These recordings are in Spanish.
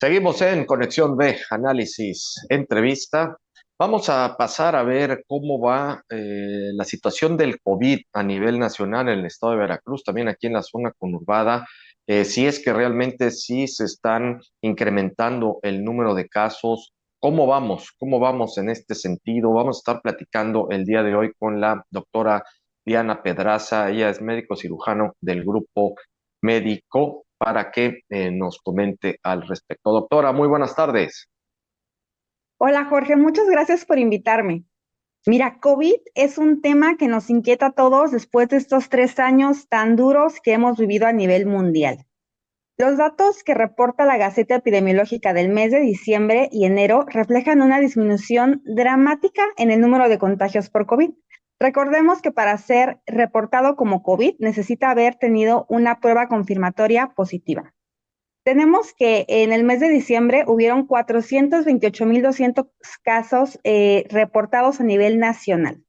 Seguimos en Conexión B, análisis, entrevista. Vamos a pasar a ver cómo va la situación del COVID a nivel nacional en el estado de Veracruz, también aquí en la zona conurbada, si es que realmente sí se están incrementando el número de casos. ¿Cómo vamos en este sentido? Vamos a estar platicando el día de hoy con la doctora Diana Pedraza. Ella es médico cirujano del grupo médico para que nos comente al respecto. Doctora, muy buenas tardes. Hola Jorge, muchas gracias por invitarme. Mira, COVID es un tema que nos inquieta a todos después de estos 3 años tan duros que hemos vivido a nivel mundial. Los datos que reporta la Gaceta Epidemiológica del mes de diciembre y enero reflejan una disminución dramática en el número de contagios por COVID. Recordemos que para ser reportado como COVID necesita haber tenido una prueba confirmatoria positiva. Tenemos que en el mes de diciembre hubieron 428.200 casos reportados a nivel nacional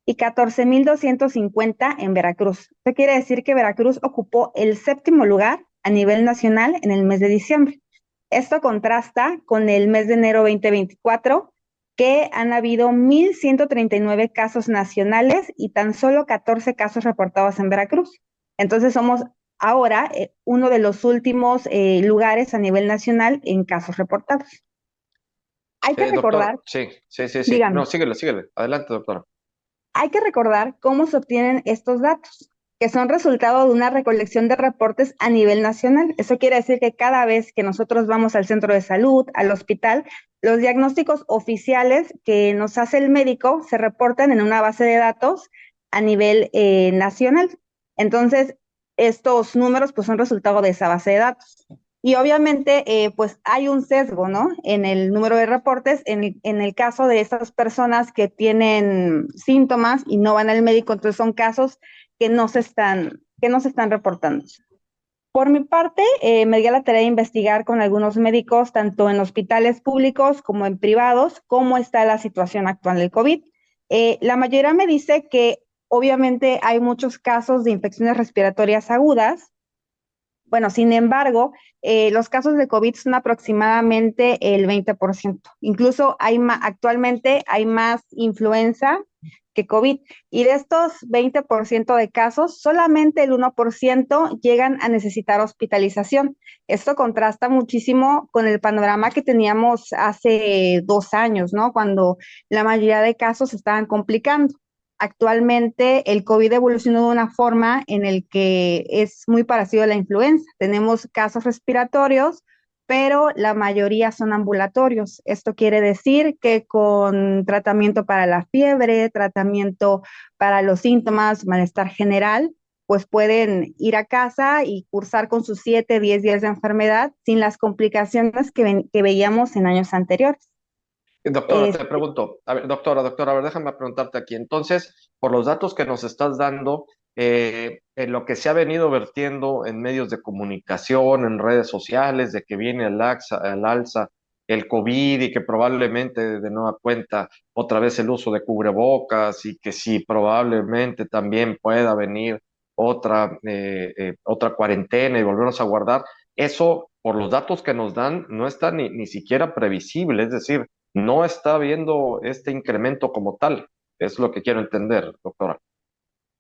y 14.250 en Veracruz. Esto quiere decir que Veracruz ocupó el séptimo lugar a nivel nacional en el mes de diciembre. Esto contrasta con el mes de enero 2024, que han habido 1.139 casos nacionales y tan solo 14 casos reportados en Veracruz. Entonces somos ahora uno de los últimos lugares a nivel nacional en casos reportados. Hay que recordar, Doctor, sí, sí, sí, sí. No, dígame. síguele, síguele. Adelante, doctora. Hay que recordar cómo se obtienen estos datos, que son resultado de una recolección de reportes a nivel nacional. Eso quiere decir que cada vez que nosotros vamos al centro de salud, al hospital, los diagnósticos oficiales que nos hace el médico se reportan en una base de datos a nivel nacional. Entonces, estos números pues son resultado de esa base de datos. Y obviamente, pues hay un sesgo, ¿no? En el número de reportes, en el caso de estas personas que tienen síntomas y no van al médico, entonces son casos que no se están reportando. Por mi parte, me di a la tarea de investigar con algunos médicos, tanto en hospitales públicos como en privados, cómo está la situación actual del COVID. La mayoría me dice que obviamente hay muchos casos de infecciones respiratorias agudas. Bueno, sin embargo, los casos de COVID son aproximadamente el 20%. Incluso actualmente hay más influenza que COVID. Y de estos 20% de casos, solamente el 1% llegan a necesitar hospitalización. Esto contrasta muchísimo con el panorama que teníamos hace 2 años, ¿no? Cuando la mayoría de casos se estaban complicando. Actualmente el COVID evolucionó de una forma en el que es muy parecido a la influenza. Tenemos casos respiratorios, pero la mayoría son ambulatorios. Esto quiere decir que con tratamiento para la fiebre, tratamiento para los síntomas, malestar general, pues pueden ir a casa y cursar con sus 7, 10 días de enfermedad sin las complicaciones que veíamos en años anteriores. Doctora, te Este, pregunto, a ver, doctora, a ver, déjame preguntarte aquí. Entonces, por los datos que nos estás dando, en lo que se ha venido vertiendo en medios de comunicación, en redes sociales, de que viene al alza el COVID y que probablemente de nueva cuenta otra vez el uso de cubrebocas y que sí, probablemente también pueda venir otra cuarentena y volvernos a guardar, eso, por los datos que nos dan, no está ni siquiera previsible. Es decir, no está habiendo este incremento como tal. Es lo que quiero entender, doctora.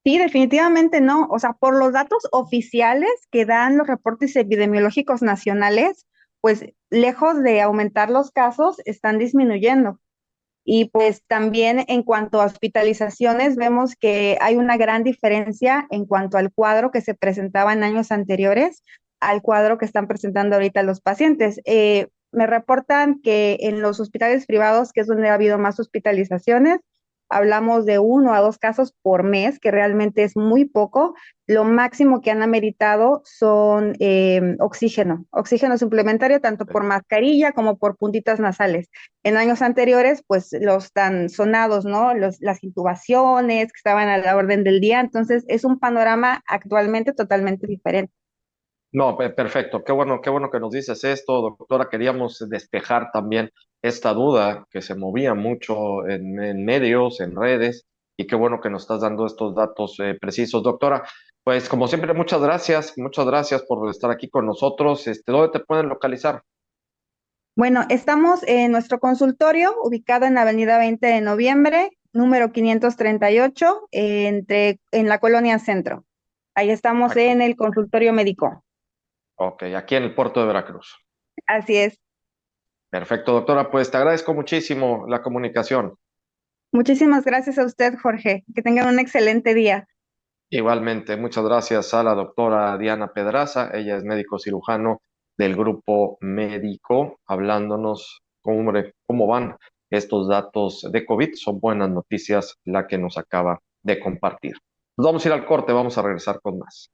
Sí, definitivamente no. O sea, por los datos oficiales que dan los reportes epidemiológicos nacionales, pues lejos de aumentar los casos, están disminuyendo. Y pues también en cuanto a hospitalizaciones, vemos que hay una gran diferencia en cuanto al cuadro que se presentaba en años anteriores al cuadro que están presentando ahorita los pacientes. Me reportan que en los hospitales privados, que es donde ha habido más hospitalizaciones, hablamos de 1 a 2 casos por mes, que realmente es muy poco. Lo máximo que han ameritado son oxígeno suplementario, tanto por mascarilla como por puntitas nasales. En años anteriores, pues los tan sonados, ¿no? Las intubaciones que estaban a la orden del día. Entonces, es un panorama actualmente totalmente diferente. No, perfecto. Qué bueno que nos dices esto, doctora. Queríamos despejar también esta duda que se movía mucho en medios, en redes, y qué bueno que nos estás dando estos datos precisos, doctora. Pues como siempre, muchas gracias por estar aquí con nosotros. ¿Dónde te pueden localizar? Bueno, estamos en nuestro consultorio, ubicado en la avenida 20 de noviembre, número 538, en la colonia Centro. Ahí estamos Aquí. en el consultorio médico. Ok, aquí en el puerto de Veracruz. Así es. Perfecto, doctora. Pues te agradezco muchísimo la comunicación. Muchísimas gracias a usted, Jorge. Que tengan un excelente día. Igualmente, muchas gracias a la doctora Diana Pedraza. Ella es médico cirujano del grupo médico, hablándonos cómo van estos datos de COVID. Son buenas noticias la que nos acaba de compartir. Nos vamos a ir al corte, vamos a regresar con más.